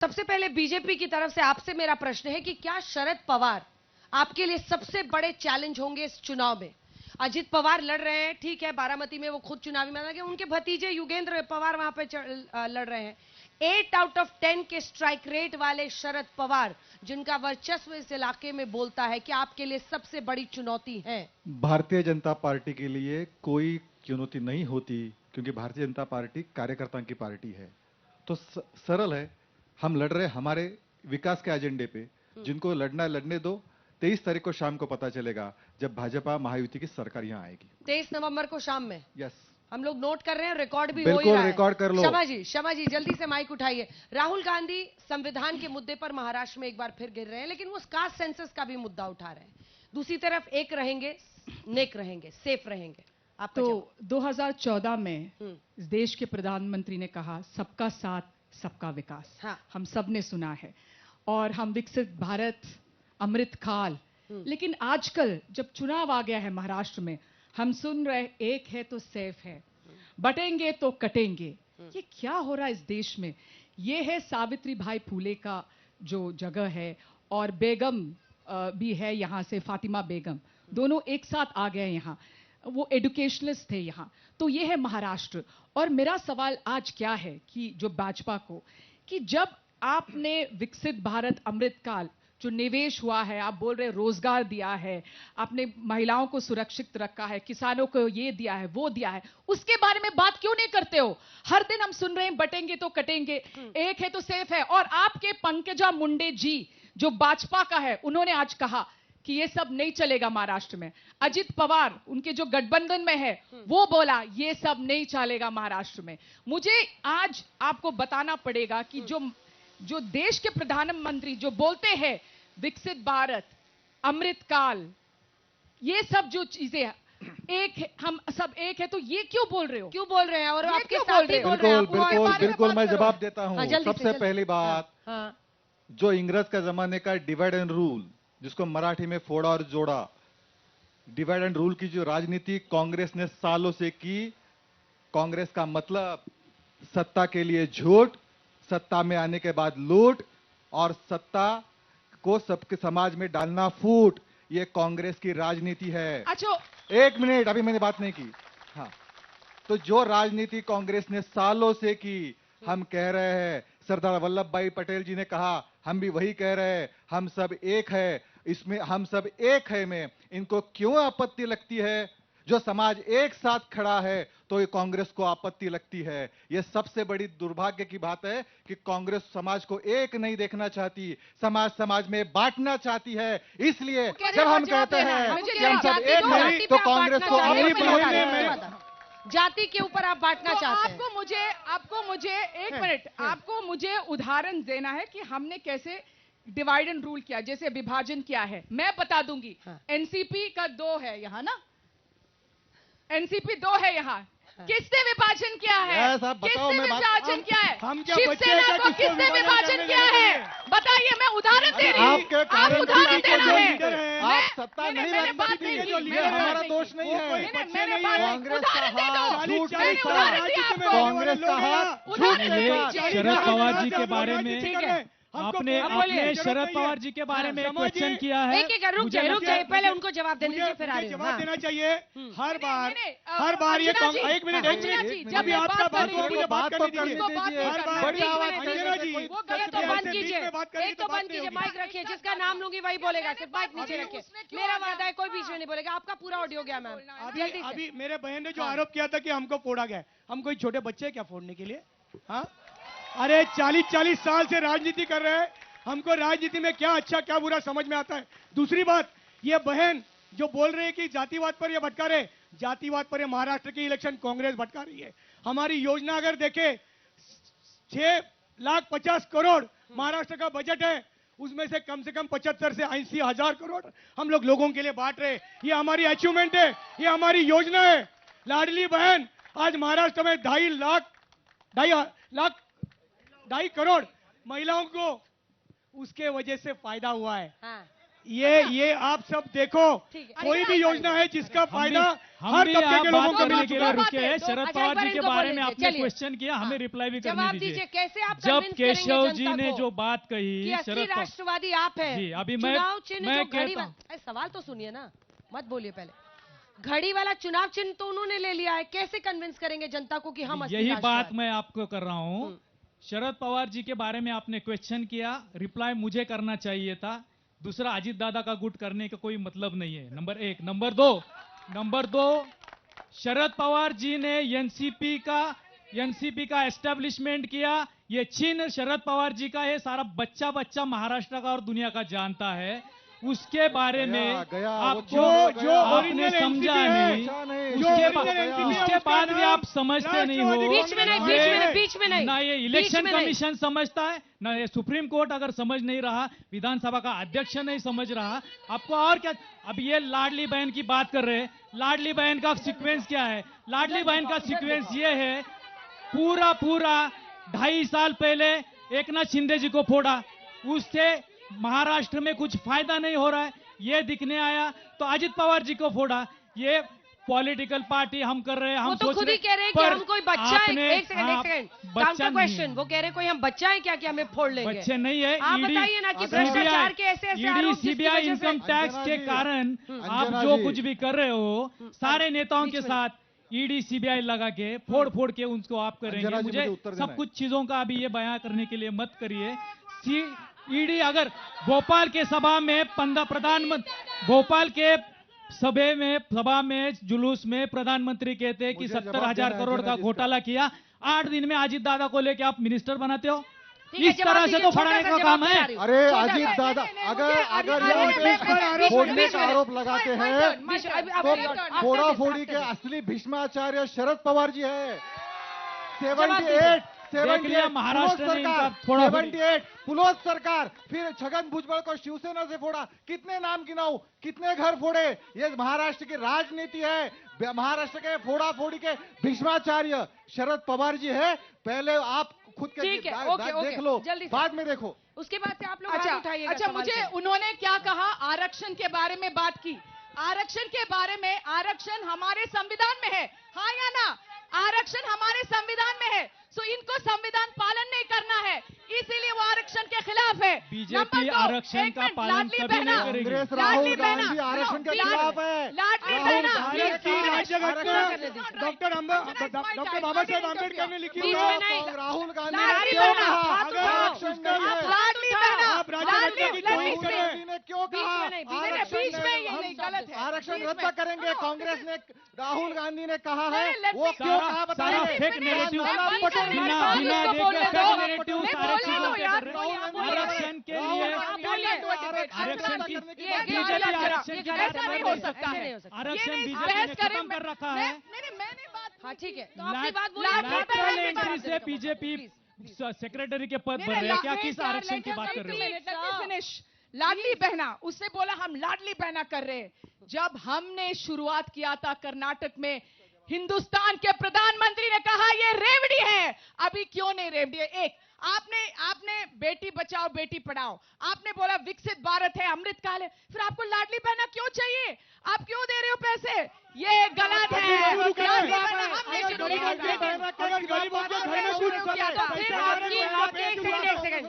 सबसे पहले बीजेपी की तरफ से आपसे मेरा प्रश्न है कि क्या शरद पवार आपके लिए सबसे बड़े चैलेंज होंगे इस चुनाव में? अजित पवार लड़ रहे हैं, ठीक है, बारामती में वो खुद चुनावी मैदान के, उनके भतीजे युगेंद्र पवार वहां पे लड़ रहे हैं। 8 आउट ऑफ 10 के स्ट्राइक रेट वाले शरद पवार, जिनका वर्चस्व इस इलाके में बोलता है, कि आपके लिए सबसे बड़ी चुनौती है? भारतीय जनता पार्टी के लिए कोई चुनौती नहीं होती, क्योंकि भारतीय जनता पार्टी कार्यकर्ताओं की पार्टी है। तो सरल है, हम लड़ रहे हमारे विकास के एजेंडे पे। जिनको लड़ना लड़ने दो। 23 तारीख को शाम को पता चलेगा, जब भाजपा महायुति की सरकार यहाँ आएगी। 23 नवंबर को शाम में? यस, हम लोग नोट कर रहे हैं, रिकॉर्ड भी हो ही बिल्कुल रहा है। रिकॉर्ड कर लो। शमा जी जल्दी से माइक उठाइए। राहुल गांधी संविधान के मुद्दे पर महाराष्ट्र में एक बार फिर गिर रहे हैं, लेकिन वो कास्ट सेंसस का भी मुद्दा उठा रहे हैं। दूसरी तरफ एक रहेंगे, नेक रहेंगे, सेफ रहेंगे। आपका तो 2014 में इस देश के प्रधानमंत्री ने कहा, सबका साथ सबका विकास। हाँ। हम सब ने सुना है, और हम विकसित भारत, अमृत काल। लेकिन आजकल जब चुनाव आ गया है महाराष्ट्र में, हम सुन रहे एक है तो सेफ है, बटेंगे तो कटेंगे। ये क्या हो रहा है इस देश में? ये है सावित्री भाई फूले का जो जगह है, और बेगम भी है यहाँ से, फातिमा बेगम, दोनों एक साथ आ गए यहाँ। वो एडुकेशनिस्ट थे यहाँ। तो ये है महाराष्ट्र। और मेरा सवाल आज क्या है कि जो भाजपा को, कि जब आपने विकसित भारत अमृत काल जो निवेश हुआ है, आप बोल रहे रोजगार दिया है, आपने महिलाओं को सुरक्षित रखा है, किसानों को ये दिया है, वो दिया है, उसके बारे में बात क्यों नहीं करते हो? हर दिन हम सुन रहे हैं बटेंगे तो कटेंगे, एक है तो सेफ है। और आपके पंकजा मुंडे जी जो भाजपा का है, उन्होंने आज कहा कि ये सब नहीं चलेगा महाराष्ट्र में। अजित पवार उनके जो गठबंधन में है, वो बोला ये सब नहीं चलेगा महाराष्ट्र में। मुझे आज आपको बताना पड़ेगा कि जो देश के प्रधानमंत्री जो बोलते हैं विकसित भारत, अमृत काल, ये सब जो चीजें एक है, हम सब एक है, तो ये क्यों बोल रहे हो? क्यों बोल रहे हैं? और आपके क्यों साथ ही बोल रहे हैं। बिल्कुल बिल्कुल मैं जवाब देता हूँ। जल्दी से, सबसे पहली बात, जो इंग्रज का जमाने का डिवाइड एंड रूल, जिसको मराठी में फोड़ा और जोड़ा, डिवाइड एंड रूल की जो राजनीति कांग्रेस ने सालों से की। कांग्रेस का मतलब सत्ता के लिए झूठ, सत्ता में आने के बाद लूट, और सत्ता को सबके समाज में डालना फूट। ये कांग्रेस की राजनीति है। अच्छा, एक मिनट, अभी मैंने बात नहीं की। हाँ, तो जो राजनीति कांग्रेस ने सालों से की, हम कह रहे हैं, सरदार वल्लभ भाई पटेल जी ने कहा, हम भी वही कह रहे हैं, हम सब एक है। इसमें हम सब एक है में इनको क्यों आपत्ति लगती है? जो समाज एक साथ खड़ा है तो ये कांग्रेस को आपत्ति लगती है। ये सबसे बड़ी दुर्भाग्य की बात है कि कांग्रेस समाज को एक नहीं देखना चाहती, समाज में बांटना चाहती है। इसलिए जब हम कहते हैं कि हम सब एक हैं, तो कांग्रेस को जाति के ऊपर आप बांटना चाहते हैं। आपको मुझे एक मिनट, आपको मुझे उदाहरण देना है कि हमने कैसे डिवाइड एंड रूल किया, जैसे विभाजन किया है। मैं बता दूंगी। एनसीपी का 2 है यहाँ ना, एनसीपी 2 है यहाँ। किसने विभाजन किया है? किसने विभाजन किया है? शिवसेना को किसने विभाजन किया है? बताइए, मैं उदाहरण दे रही हूँ। आप उदाहरण दे रहे हैं। आप सत्ता नहीं रख सकती, हमारा दोष नहीं है। कांग्रेस का हाथ झूठ नहीं था, कांग्रेस का हाथ झूठ नहीं था। शरद पवार जी के बारे में आपने शरद पवार जी के बारे में क्वेश्चन किया है। एक रुक जाइए, पहले उनको जवाब देने दीजिए, फिर आ रही हूं। जवाब देना चाहिए। हर बार ये एक मिनट जब भी आपका बात तो करने दीजिए। बड़ी आवाज तो बंद कीजिए, एक तो बंद कीजिए, माइक रखिए। जिसका नाम लूंगी वही बोलेगा, सिर्फ माइक नीचे रखिए। मेरा वादा है कोई बीच में नहीं बोलेगा। आपका पूरा ऑडियो गया मैम। अभी मेरे बहन ने जो आरोप किया था कि हमको फोड़ा गया, हम कोई छोटे बच्चे हैं क्या फोड़ने के लिए? हाँ, अरे 40-40 साल से राजनीति कर रहे हैं, हमको राजनीति में क्या अच्छा क्या बुरा समझ में आता है। दूसरी बात, ये बहन जो बोल रहे हैं कि जातिवाद पर ये भटका रहे, जातिवाद पर ये महाराष्ट्र की इलेक्शन कांग्रेस भटका रही है। हमारी योजना अगर देखें, 6,50,000 करोड़ महाराष्ट्र का बजट है, उसमें से कम 75 से 80 हजार करोड़ हम लोगों के लिए बांट रहे। ये हमारी अचीवमेंट है, ये हमारी योजना है। लाडली बहन, आज महाराष्ट्र में 2.5 करोड़ महिलाओं को उसके वजह से फायदा हुआ है। ये आप सब देखो, ठीक है। कोई भी योजना है जिसका फायदा हम हर भी तबके आप के बात लोगों को करने मिल के चुका लिए है। रुके हैं। दो। शरद अच्छा, पवार एक बार जी के इनको बारे बोलने में दीजिए, आपने चलिए। क्वेश्चन किया, हमें रिप्लाई भी करने जवाब दीजिए। दीजिए, कैसे आप जब कन्विंस करेंगे केशव जी जनता ने को जो बात कि कही असली शरद पवार राष्ट्रवादी आप हैं? जी, अभी चुनाव चिन्ह मैं जो घड़ी कहता हूं। वाला, सवाल तो सुनिए ना, मत बोलिए पहले। घड़ी वाला चुनाव चिन्ह तो उन्होंने ले लिया है, कैसे कन्विंस करेंगे जनता को कि हम असली यही बात राष्ट्रवादी? मैं आपको कर रहा हूं। शरद पवार जी के बारे में आपने क्वेश्चन किया, रिप्लाई मुझे करना चाहिए था। दूसरा, अजीत दादा का गुट करने का कोई मतलब नहीं है, नंबर एक। नंबर दो, शरद पवार जी ने एनसीपी का एस्टेब्लिशमेंट किया। ये चिन्ह शरद पवार जी का है, सारा बच्चा महाराष्ट्र का और दुनिया का जानता है। उसके बारे में गया, आपको जो आपने ओरिजिनल समझा NCP है, नहीं, जो उसके ओरिजिनल NCP है, उसके उसका बाद भी नाम आप समझते नहीं हो। राष्ट्रवादी बीच में नहीं, बीच में नहीं। ना ये बीच इलेक्शन में नहीं। कमीशन समझता है, ना ये सुप्रीम कोर्ट अगर समझ नहीं रहा, विधानसभा का अध्यक्ष नहीं समझ रहा, आपको और क्या? अब ये लाडली बहन की बात कर रहे हैं। लाडली बहन का सीक्वेंस क्या है? लाडली बहन का सीक्वेंस ये है, पूरा 2.5 साल पहले एकनाथ शिंदे जी को फोड़ा, उससे महाराष्ट्र में कुछ फायदा नहीं हो रहा है, ये दिखने आया तो अजित पवार जी को फोड़ा। ये पॉलिटिकल पार्टी हम कर रहे हैं, हम वो तो सोच खुद ही रहे- कह रहे हैं कि पर हम कोई बच्चा है। आपने- एक सेकंड बच्चा काउंटर नहीं क्वेश्चन, है। वो कह रहे हैं कोई हम बच्चा है क्या कि हमें फोड़ लेंगे? बच्चे नहीं है। आप बताइए ना कि भ्रष्टाचार के ऐसे ऐसे आरोप जिसकी सीबीआई वजह से- इनकम टैक्स अंजना के जी, कारण आप अंजना जो जी। कुछ भी कर रहे हो, सारे नेताओं बीच के में साथ ईडी सीबीआई लगा के फोड़ के उनको आप करेंगे। अंजना जी, मुझे मुझे उत्तर देना सब है। कुछ चीजों का अभी ये बयां करने के लिए मत करिए। ईडी अगर भोपाल के सभा में भोपाल के सभा में जुलूस में प्रधानमंत्री कहते हैं कि मुझे 70,000 जवाब देना करोड़ है का जिसका। घोटाला किया। 8 दिन में अजीत दादा को लेके आप मिनिस्टर बनाते हो? ठीक है, इस जवाब तरह से दीजिए, तो छोटा फड़ाने सा का जवाब काम बता है। रही हूँ। अरे छोटा अजीत सा- दादा, अगर अरे, ये अरे, उन पे बीच में- फोड़ने बीच का में- आरोप लगाते हैं तो फोड़ाफोड़ी के असली भीष्माचार्य शरद पवार जी है। 78 देख लिया, महाराष्ट्र ने इनका फोड़ाफोड़ी। 78 पुलोद सरकार, फिर छगन भुजबल को शिवसेना से फोड़ा। कितने नाम गिनाऊं, कितने घर फोड़े? ये महाराष्ट्र की राजनीति है। महाराष्ट्र के फोड़ाफोड़ी के भीष्माचार्य शरद पवार जी है। पहले आप खुद के ठीक है, ओके, देख ओके, लो, जल्दी से। बाद में देखो। उसके बाद से आप लोग अच्छा, हाथ उठाइएगा अच्छा, सवाल मुझे से। उन्होंने क्या कहा? आरक्षण के बारे में बात की। आरक्षण के बारे में, आरक्षण हमारे संविधान में है, हाँ या ना? आरक्षण हमारे संविधान में है, सो इनको संविधान पालन नहीं करना है, इसीलिए वो आरक्षण के खिलाफ है। बीजेपी नंबर दो, आरक्षण एक का मिनट, पालन लाडली कभी बहना, नहीं करेगी। कांग्रेस लाडली राहुल बहना, गांधी आरक्षण के सुनो, खिलाफ है। लाडली राहुल बहना, गांधी भारत की प्लीज, राज्यघटना प्लीज, डॉक्टर बाबा साहेब आम्बेडकर ने लिखी बीच हुई में है। नहीं। राहुल गांधी ने लाडली क्यों बहना, कहा? हाथ अगर उठाओ। आरक्षण नहीं है, लाडली बहना, आप राज्यघटना की लाडली, तोड़ let me Rahul say। Gandhi ने क्यों बीच कहा? में नहीं, बीच में नहीं, आरक्षण बीच में नहीं, ये नहीं, गलत है। आरक्षण बीच रद्द में। करेंगे। कांग्रेस ने, राहुल गांधी ने कहा है, नहीं, let वो me- क्यों सारा- कहा सारा बताइए? फेक नेरेटिव, मैं बंद पटेल करने बिना- के बाद बिना इसको देखे बोलने फेक दो। नेरेटिव मैं सारे बोलने चीजों दो पे यार, कर रहे बोलिए, हैं। आप बोलिए। आरक्षण के राहुल लिए गांधी बोलिए, ने आरक्षण आरक्षण रद्द की- करने की ये बात की। बीजेपी बीजेपी आरक्षण आरक्षण की की ऐसा बात नहीं कर हो रही है। सकता है। नहीं हो सकता। आरक्षण ये नहीं, बीजेपी ने बहस करें, खत्म कर रखा है। मैंने बात हाँ ठीक है, तो लाट- आपकी बात बोलिए। लाडली आप बहन बात की करें। एंट्री से प्लीज, बीजेपी प्लीज। सेक्रेटरी के पद नहीं, पर नहीं, रहे, क्या let me किस start, आरक्षण की let बात me कर रहे हैं? let me finish. Ladli Behna, उसने बोला हम लाडली बहना कर रहे हैं। जब हमने शुरुआत किया था कर्नाटक में, हिंदुस्तान के प्रधानमंत्री ने कहा ये रेवड़ी है। अभी क्यों नहीं रेवड़ी है? एक आपने बेटी बचाओ बेटी पढ़ाओ, आपने बोला विकसित भारत है, अमृतकाल है, फिर आपको लाडली बहना क्यों चाहिए? आप क्यों दे रहे हो पैसे? ये गलत है। शुरू करें। लाडली बहना हमने अगर शुरू गरीबों किया के था। अगर गरीबों के घर में शुरू कुछ किया था। फिर आपकी एक सेकंड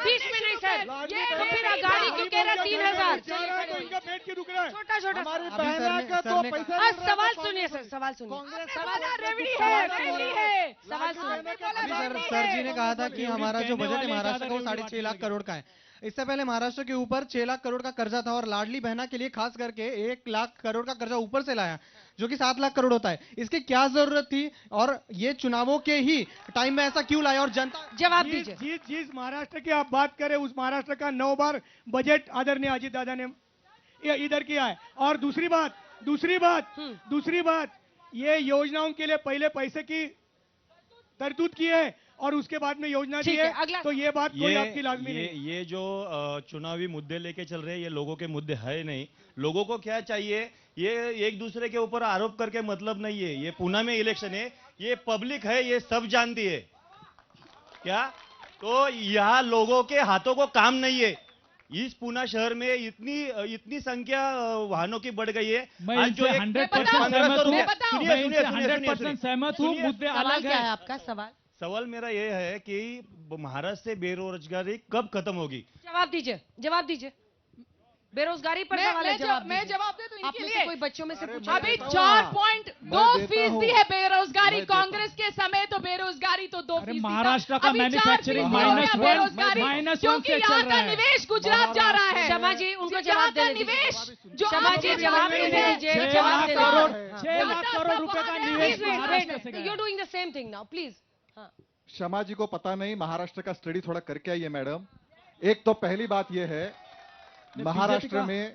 बीच में नहीं सर, तो फिर गाड़ी क्यों कह रहा 3,000? तो इनका पेट क्यों दुख रहा है? छोटा छोटा हमारी सा। बहना का तो पैसा मिल रहा है, सवाल तो सुनिए कांग्रेस- सर, सवाल सुनिए। कांग्रेस बोला रेवड़ी है, रेवड़ी है। सवाल सुनिए। अभी सर जी ने कहा था कि हमारा जो बजट है महाराष्ट्र का वो 6.5 लाख करोड़ का है। इससे पहले महाराष्ट्र के ऊपर 6 लाख करोड़ का कर्जा था और लाडली बहना के लिए खास करके 1 लाख करोड़ का कर्जा ऊपर से लाया, जो कि 7 लाख करोड़ होता है। इसकी क्या जरूरत थी और ये चुनावों के ही टाइम में ऐसा क्यों लाया? और जनता जवाब जिस दीजिए। जिस महाराष्ट्र की आप बात करें, उस महाराष्ट्र का 9 बार बजट आदरणीय अजीत दादा ने इधर किया है। और दूसरी बात, ये योजनाओं के लिए पहले पैसे की तरतूद की है और उसके बाद में योजना दी ठीक है, है, अगला- तो ये बात कोई आपकी लाजमी ये नहीं। ये जो चुनावी मुद्दे लेके चल रहे हैं, ये लोगों के मुद्दे है नहीं। लोगों को क्या चाहिए? ये एक दूसरे के ऊपर आरोप करके मतलब नहीं है। ये पुणे में इलेक्शन है, ये पब्लिक है, ये सब जानती है क्या? तो यहाँ लोगों के हाथों को काम नहीं है। इस पूना शहर में इतनी संख्या वाहनों की बढ़ गई है। मैं आज इनसे 100% सहमत हूँ। मैं इनसे 100% सहमत हूँ। मुद्दे सवाल अलग क्या है है। आपका सवाल? सवाल मेरा ये है कि महाराष्ट्र से बेरोजगारी कब खत्म होगी? जवाब दीजिए, जवाब दीजिए। बेरोजगारी पर सवाल है, जवाब मैं दीजिए। जवाब दे दूं आप इनके में लिए। से कोई बच्चों में से पूछा? अभी देता हूँ 4.2% है बेरोजगारी। मैं देता कांग्रेस के समय तो बेरोजगारी तो 2% अरे महाराष्ट्र का अभी 4% मैन्युफैक्चरिंग हो गया -1 बेरोजगारी, -1 क्योंकि से यहाँ चल का रहा है। निवेश गुजरात जा रहा है। शर्मा जी, उनको यहाँ जवाब का देने दीजिए। निवेश जो शर्मा आप जी, ये जवाब जानते देने हैं, दीजिए। 6 जवाब लाख देने करोड़ दीजिए। 6 लाख करोड़ रुपए का निवेश Please महाराष्ट्र से wait, गया। you're doing the same thing now, please. हाँ। शर्मा जी को पता नहीं, महाराष्ट्र का स्टडी थोड़ा करके आइए मैडम। एक तो पहली बात यह है, महाराष्ट्र में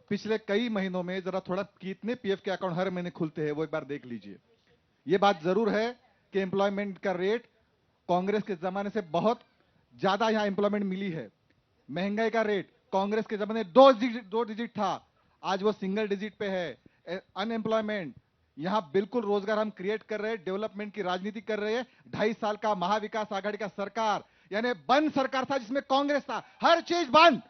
पिछले कई महीनों में जरा थोड़ा कितने पीएफ के अकाउंट हर महीने खुलते हैं वो एक बार देख लीजिए। ये बात जरूर है कि एम्प्लॉयमेंट का रेट कांग्रेस के जमाने से बहुत ज्यादा यहां एम्प्लॉयमेंट मिली है। महंगाई का रेट कांग्रेस के जमाने 2 डिजिट था, आज वो सिंगल डिजिट पे है। अनएम्प्लॉयमेंट, यहां बिल्कुल रोजगार हम क्रिएट कर रहे हैं, डेवलपमेंट की राजनीति कर रहे हैं। 2.5 साल का महाविकास आघाड़ी का सरकार, यानी बंद सरकार था जिसमें कांग्रेस था, हर चीज बंद,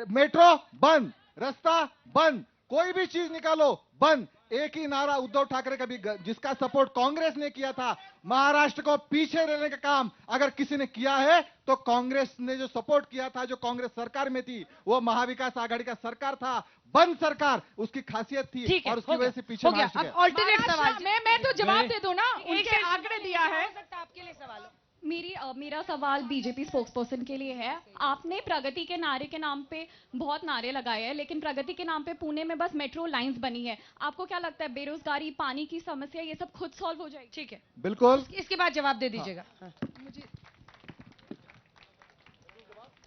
मेट्रो बंद, रास्ता बंद, कोई भी चीज निकालो बंद। एक ही नारा उद्धव ठाकरे का भी, जिसका सपोर्ट कांग्रेस ने किया था, महाराष्ट्र को पीछे रहने का काम अगर किसी ने किया है तो कांग्रेस ने जो सपोर्ट किया था, जो कांग्रेस सरकार में थी, वो महाविकास आघाड़ी का सरकार था, बंद सरकार, उसकी खासियत थी। ठीक है, और उसकी हो वजह गया, से पीछे हो गया। महाराष्ट्र अब गया। ऑल्टरनेट सवाल। मैं तो जवाब दे दूं ना, एक उनके से- आंकड़े दिया है। हो सकता है आपके लिए सवाल हो। मेरा सवाल बीजेपी स्पोक्सपर्सन के लिए है। आपने प्रगति के नारे के नाम पे बहुत नारे लगाए हैं, लेकिन प्रगति के नाम पे पुणे में बस मेट्रो लाइंस बनी है। आपको क्या लगता है बेरोजगारी, पानी की समस्या, ये सब खुद सॉल्व हो जाएगी? ठीक है, बिल्कुल। इसके बाद जवाब दे दीजिएगा।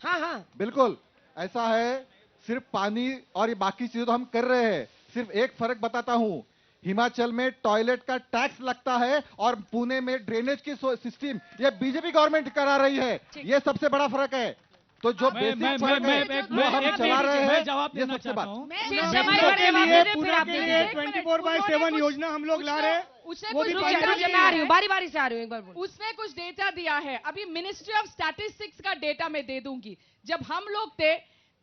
हाँ हाँ, बिल्कुल ऐसा है। सिर्फ पानी और ये बाकी चीजें तो हम कर रहे हैं। सिर्फ एक फर्क बताता हूं, हिमाचल में टॉयलेट का टैक्स लगता है और पुणे में ड्रेनेज की सिस्टम ये बीजेपी गवर्नमेंट करा रही है। ये सबसे बड़ा फर्क है। तो जो बेसिक फर्क है वो हम चला रहे हैं। मैं जवाब ये देना सबसे चाहता बात। हूँ। पूना के लिए 24/7 योजना हम लोग ला रहे हैं। उसने वो कुछ भी रुक जाइए, पंद्रह रुक जाइए, मैं आ रही हूँ, बारी बारी से आ रही हूँ, एक बार बोलो। उसने कुछ डेटा दिया है। अभी मिनिस्ट्री ऑफ स्टैटिस्टिक्स का डेटा मैं दे दूंगी। जब हम लोग थे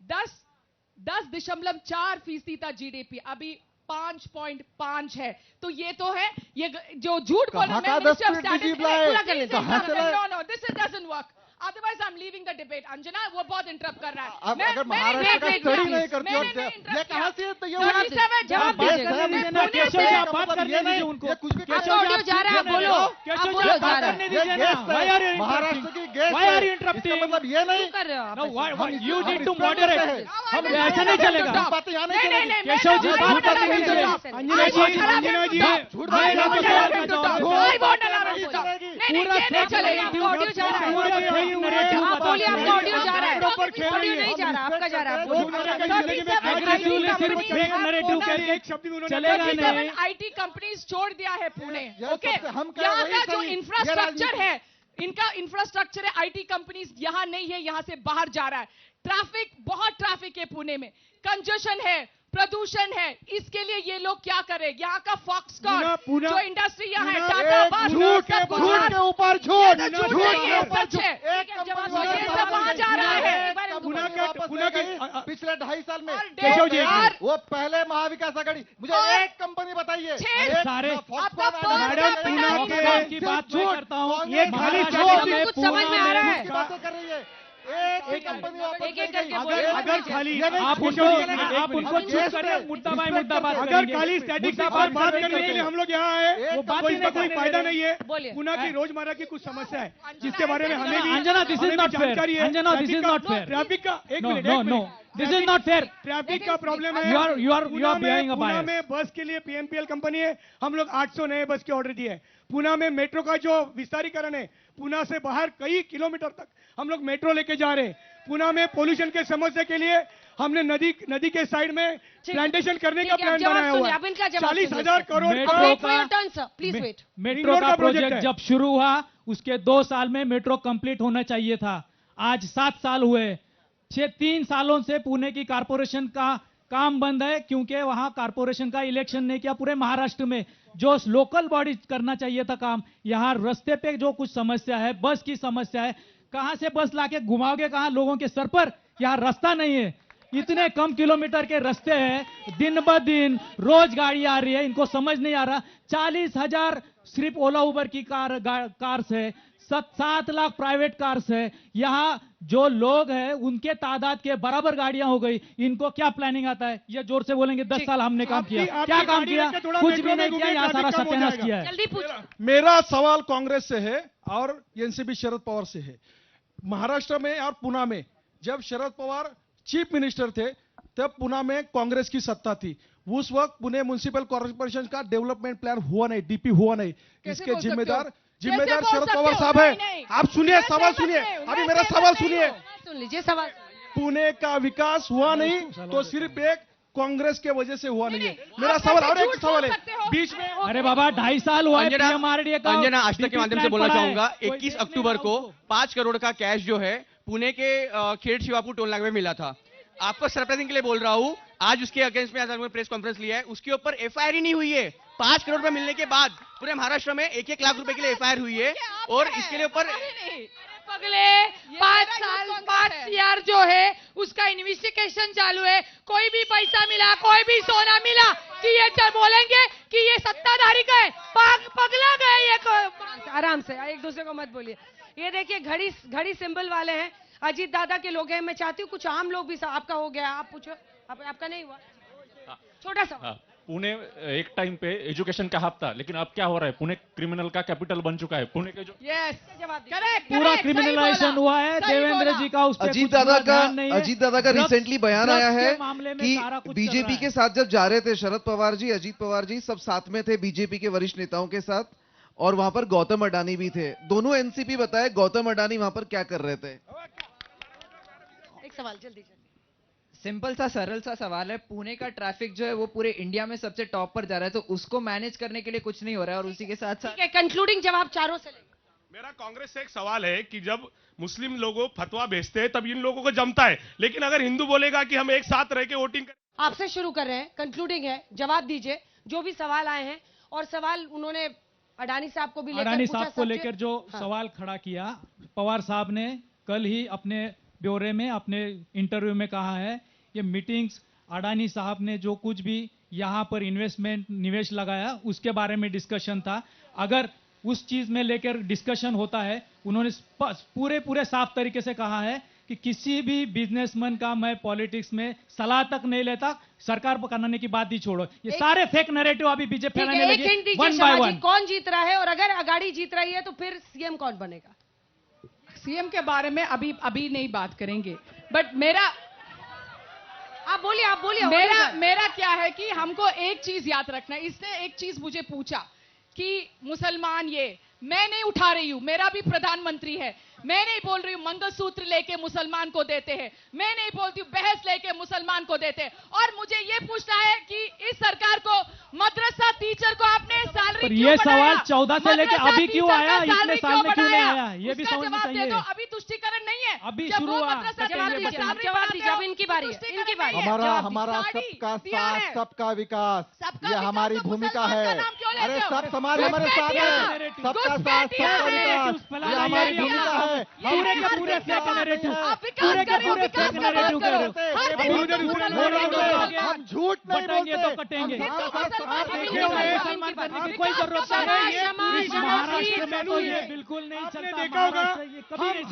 10.4% था जीडीपी, अभी 5.5 है। तो ये तो है, ये जो झूठ बोल रहा कहाँ का 10% GDP लाए? कहाँ से लाए? No this doesn't work. Otherwise I am leaving the debate. Anjana वो बहुत इंटरप्ट कर रहा है। अब अगर महाराष्ट्र का स्टडी नहीं करती और ये कहां से तो ये जवाब दीजिए। केशव जी आप बात करने दीजिए उनको। ये कुछ भी आपका ऑडियो जा रहा है, आप बोलो, आप बोलो, जा रहा है। करने दीजिए ना। Why are you महाराष्ट्र की interrupting? Gas Why are you है। interrupting? इसका मतलब ये नहीं क्यों कर रहे हो आप No, ऐसे? why you हम need to इसमें moderate. रहते हैं। हम ऐसा नहीं चलेगा। बातें यहाँ नहीं चलेगी। केशव जी बात करने नहीं दीजिए। चलेगी। अंजना जी, अंजना जी, झूठ मैं बात आपको नहीं जवाब देता हूँ। पूरा नहीं चलेगा, आपका ऑडियो जा रहा है। पूरा fake narrative आप बोलिए, आपका ऑडियो जा रहा है। प्रॉपर खेल रही ऑडियो है। नहीं जा रहा, आपका जा रहा है। रोजमर्रा की जिंदगी में Aggressively सिर्फ fake narrative एक करके शब्द भी उन्होंने चलेगा नहीं। आईटी कंपनीज छोड़ दिया है पुणे। ये ओके, सबसे हम कह यहाँ वही का जो सही। ये इंफ्रास्ट्रक्चर राजनीति- है, इनका इंफ्रास्ट्रक्चर है, आईटी कंपनीज यहाँ नहीं है, यहाँ से बाहर जा रहा है। ट्रैफिक, बहुत ट्रैफिक है पुणे में, कंजेशन है, प्रदूषण है। इसके लिए ये लोग क्या करें? यहाँ का फॉक्सकॉन पूना- जो इंडस्ट्री यहाँ है, पूना- टाटा एक बस, झूठ सब कुछ झूठ यहाँ- के ऊपर झूठ ये तो झूठ झूठ नहीं के है, ऊपर सच है। एक जवाब कंपनी दीजिए, वापस सब वहाँ जा रहा है। पुना के- वापस पुना के- गई पिछले 2.5 साल में। और केशव जी, और- वो पहले महाविकास आघाड़ी, मुझे और- एक कंपनी बताइए। छह- एक सारे- Foxconn आपका आना- मैडम, पर पुना कैपिटा के- फॉक्सकॉन की बात मैं करता हूँ। ये खाली महाराष्ट्र झूठ में कुछ समझ में आ रहा है। की बातें कर रही है। एक ही कंपनी वापस एक-एक नहीं करके गई। बोलिए। अगर खाली ये नहीं, आप केशव उनको जी, एक आप मिनट। उनको अब चुप गैस करिए, पे मुद्दा बाय respect मुद्दा बात करते हैं। अगर करेंगे। खाली स्टैटिक्स मुद्दा पर बात करेंगे। करने के लिए हम लोग यहाँ आए एक तो कंपनी इसका कोई नहीं फायदा दे नहीं है। बोलिए। पुना की रोजमर्रा की कुछ समस्या है जिसके बारे में हमें भी अंजना, this is हमें भी not fair. जानकारी है। Anjana, this is traffic not का- fair. ट्रैफिक का एक No, मिनट, no, एक no. मिनट। This is not fair. Traffic का प्रॉब्लम है। You are पुना being a पुना bias. में बस के लिए पीएमपीएल कंपनी है, हम लोग 800 नए बस के ऑर्डर दिए हैं। पुना में मेट्रो का जो विस्तारीकरण है, पुना से बाहर कई किलोमीटर तक हम लोग मेट्रो लेके जा रहे हैं। पुना में पोल्यूशन के समस्या के लिए हमने नदी के साइड में प्लांटेशन करने का ठीक है, प्लान जवाब बनाया हुआ सुनिए, अब इनका जवाब 40,000 करोड़ मेट्रो का Wait for का- your turn, sir. Please wait. Metro road का का प्रोजेक्ट प्रोजेक्ट है। जब शुरू हुआ उसके 2 साल में मेट्रो कंप्लीट होना चाहिए था। आज 7 साल हुए। 3 सालों से पुणे की कारपोरेशन का काम बंद है, क्योंकि वहां कारपोरेशन का इलेक्शन नहीं किया। पूरे महाराष्ट्र में जो लोकल बॉडी करना चाहिए था काम, यहां रास्ते पे जो कुछ समस्या है, बस की समस्या है, कहां से बस लाके घुमाओगे, कहां लोगों के सर पर यहाँ रास्ता नहीं है, इतने कम किलोमीटर के रास्ते हैं, दिन ब दिन रोज गाड़ी आ रही है, इनको समझ नहीं आ रहा। 40,000 सिर्फ ओला उबर की कार्स है, 7 लाख प्राइवेट कार्स है। यहाँ जो लोग हैं उनके तादाद के बराबर गाड़ियां हो गई। इनको क्या प्लानिंग आता है? ये जोर से बोलेंगे 10 साल हमने काम किया, क्या काम किया? कुछ भी नहीं किया, यहाँ सारा सत्यानाश किया है। जल्दी पूछ। मेरा सवाल कांग्रेस से है और एनसीपी शरद पवार से है। महाराष्ट्र में और पुणे में जब शरद पवार चीफ मिनिस्टर थे तब पुणे में कांग्रेस की सत्ता थी। उस वक्त पुणे म्युनिसिपल कॉर्पोरेशन का डेवलपमेंट प्लान हुआ नहीं, डीपी हुआ नहीं। इसके जिम्मेदार शरद पवार साहब है। आप सुनिए, सवाल सुनिए, अभी मेरा सवाल सुनिए। सुन लीजिए सवाल। पुणे का विकास हुआ नहीं तो सिर्फ एक कांग्रेस के वजह से हुआ नहीं है। मेरा सवाल और एक सवाल है बीच में। अरे बाबा 2.5 साल हुआ है PMRDA का। अंजना आज तक के माध्यम से बोलना चाहूंगा, 21 अक्टूबर को 5 करोड़ का कैश जो है पुणे के खेड़ शिवापुर टोल नाके में मिला था। आपको सरप्राइजिंग के लिए बोल रहा हूं, आज उसके अगेंस्ट में आज हमने प्रेस कॉन्फ्रेंस लिया है, उसके ऊपर एफआईआर ही नहीं हुई है। 5 करोड़ रुपए मिलने के बाद पूरे महाराष्ट्र में 1-1 लाख रुपए के लिए एफआईआर हुई है और इसके लिए ऊपर अगले 5 साल 5 CR जो है उसका इन्वेस्टिगेशन चालू है। कोई भी पैसा मिला, कोई भी सोना मिला कि ये बोलेंगे कि ये सत्ताधारी का है, पगला गए ये। आराम से, एक दूसरे को मत बोलिए। ये देखिए घड़ी सिंबल वाले हैं, अजीत दादा के लोग हैं। मैं चाहती हूँ कुछ आम लोग भी। आपका हो गया, आप पूछो। आपका नहीं हुआ? छोटा सा। पुणे एक टाइम पे एजुकेशन का हब था, लेकिन अब क्या हो रहा है? पुणे क्रिमिनल का कैपिटल बन चुका है। पुणे के जो पूरा क्रिमिनलाइजेशन हुआ है। देवेंद्र जी का उस पर अजीत दादा का रिसेंटली बयान आया है कि बीजेपी के साथ जब जा रहे थे शरद पवार जी, अजीत पवार जी सब साथ में थे बीजेपी के वरिष्ठ नेताओं के साथ, और वहां पर गौतम अडानी भी थे। दोनों एनसीपी बताए गौतम अडानी वहां पर क्या कर रहे थे? एक सवाल जल्दी। सिंपल सा सरल सा सवाल है। पुणे का ट्रैफिक जो है वो पूरे इंडिया में सबसे टॉप पर जा रहा है, तो उसको मैनेज करने के लिए कुछ नहीं हो रहा है। और उसी के साथ साथ कंक्लूडिंग जवाब चारों से लेंगे। मेरा कांग्रेस से एक सवाल है कि जब मुस्लिम लोगों फतवा भेजते हैं तब इन लोगों को जमता है, लेकिन अगर हिंदू बोलेगा कि हम एक साथ रह के वोटिंग करें। आपसे शुरू कर रहे हैं, कंक्लूडिंग है, जवाब दीजिए जो भी सवाल आए हैं। और सवाल उन्होंने अडानी साहब को भी लेकर अडानी साहब को लेकर जो सवाल खड़ा किया, पवार साहब ने कल ही अपने ब्यौरे में, अपने इंटरव्यू में कहा है ये मीटिंग्स अडानी साहब ने जो कुछ भी यहाँ पर निवेश लगाया उसके बारे में डिस्कशन था। अगर उस चीज में लेकर डिस्कशन होता है, उन्होंने पूरे साफ तरीके से कहा है कि किसी भी बिजनेसमैन का मैं पॉलिटिक्स में सलाह तक नहीं लेता। सरकार पर करने की बात ही छोड़ो, ये सारे फेक नैरेटिव अभी बीजेपी फैलाने लगी। वन बाय वन कौन जीत रहा है, और अगर अगाड़ी जीत रही है तो फिर सीएम कौन बनेगा? सीएम के बारे में अभी नहीं बात करेंगे, बट मेरा आप बोलिए। मेरा क्या है कि हमको एक चीज याद रखना है। इसने एक चीज मुझे पूछा कि मुसलमान ये, मैं नहीं उठा रही हूं, मेरा भी प्रधानमंत्री है। मैं नहीं बोल रही हूं मंगलसूत्र लेके मुसलमान को देते हैं, मैं नहीं बोलती हूं बहस लेके मुसलमान को देते हैं। और मुझे ये पूछना है कि इस सरकार को मदरसा टीचर को आपने सैलरी क्यों ये बढ़ाया? सवाल 14 से लेके अभी क्यों आया, इतने साल में क्यों नहीं आया, ये भी समझना चाहिए। अभी तुष्टिकरण नहीं है, अभी शुरू हुआ। जवाब दीजिए, अब इनकी बारी है। हमारा सबका साथ सबका विकास, ये हमारी भूमिका है। अरे सब समाज हमारे साथ है, सबका साथ सबका विकास, ये हमारी भूमिका है। पूरे के पूरे फेक नैरेटिव, पूरे के पूरे फेक नैरेटिव कर रहे हो। हम झूठ नहीं बोलते तो कटेंगे। मुसलमान करने की कोई जरूरत नहीं है। इस महाराष्ट्र में तो ये बिल्कुल नहीं चलता। देखा होगा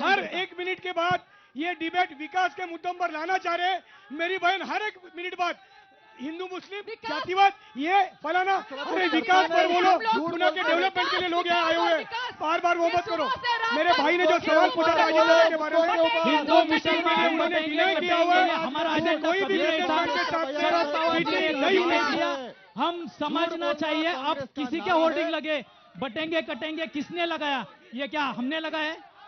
हर 1 मिनट के बाद ये डिबेट विकास के मुद्दों पर लाना चाह रहे हैं। मेरी बहन हर 1 मिनट बाद हिंदू मुस्लिम जातिवाद ये फलाना, अरे विकास पर बोलो। पुणे के डेवलपमेंट के लिए लोग यहाँ आए हुए, बार वो मत करो। मेरे भाई ने जो सवाल पूछा था अजीत दादा के बारे में, हिंदू मुसलमान उन्होंने डिनाई किया हुआ है। हमारा कोई भी नहीं किया। हम समझना चाहिए। अब किसी के होर्डिंग लगे, बटेंगे कटेंगे, किसने लगाया? ये क्या हमने लगाया है?